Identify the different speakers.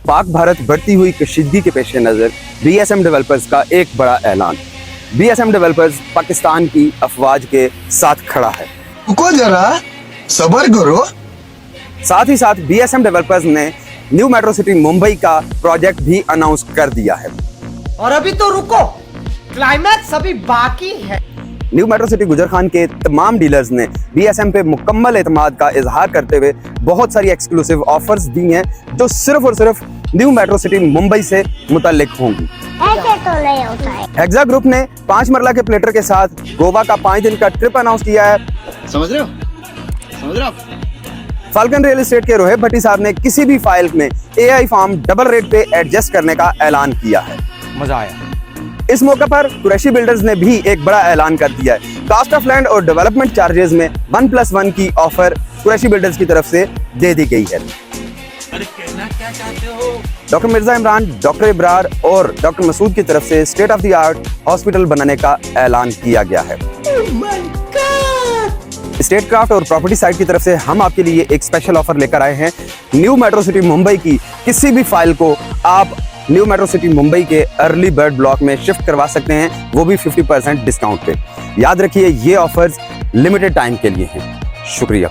Speaker 1: पाक भारत बढ़ती हुई कशीदगी के पेश नज़र BSM डेवलपर्स का एक बड़ा ऐलान। BSM डेवलपर्स पाकिस्तान की अफवाज के साथ खड़ा है।
Speaker 2: रुको जरा, सब्र करो।
Speaker 1: साथ ही साथ BSM डेवलपर्स ने न्यू मेट्रो सिटी मुंबई का प्रोजेक्ट भी अनाउंस कर दिया है।
Speaker 3: और अभी तो रुको, क्लाइमैक्स अभी बाकी है।
Speaker 1: न्यू मेट्रो सिटी गुजर खान के तमाम डीलर्स ने BSM पे मुकम्मल एतमाद का इजहार करते हुए बहुत सारी एक्सक्लूसिव ऑफर्स दी हैं जो सिर्फ और सिर्फ न्यू मेट्रो सिटी मुंबई से मुतल्लिक होंगी।
Speaker 4: ऐसे तो नहीं होता है।
Speaker 1: हेक्सा ग्रुप ने 5 मरला के प्लेटर के साथ गोवा का 5 दिन का ट्रिप अनाउंस किया है।
Speaker 5: समझ रहे हो
Speaker 1: फाल्कन रियल एस्टेट के रोहित भट्टी साहब ने किसी भी फाइल में AI फॉर्म डबल रेट पे एडजस्ट करने का ऐलान किया है।
Speaker 5: मजा आया।
Speaker 1: इस मौके पर कुरैशी बिल्डर्स ने भी एक बड़ा ऐलान कर दिया है। कास्ट ऑफ लैंड और डेवलपमेंट चार्जेस में 1+1 की ऑफर कुरैशी बिल्डर्स की तरफ से दे दी गई है।
Speaker 5: अरे कहना क्या चाहते हो?
Speaker 1: डॉक्टर मिर्जा इमरान, डॉक्टर इब्रार और डॉक्टर मसूद की तरफ से state of the art hospital बनाने का ऐलान किया गया है। स्टेट क्राफ्ट और प्रॉपर्टी साइट की तरफ से हम आपके लिए एक स्पेशल ऑफर लेकर आए हैं। न्यू मेट्रो सिटी मुंबई की किसी भी फाइल को आप न्यू मेट्रो सिटी मुंबई के अर्ली बर्ड ब्लॉक में शिफ्ट करवा सकते हैं, वो भी 50% डिस्काउंट पे। याद रखिए ये ऑफर्स लिमिटेड टाइम के लिए हैं। शुक्रिया।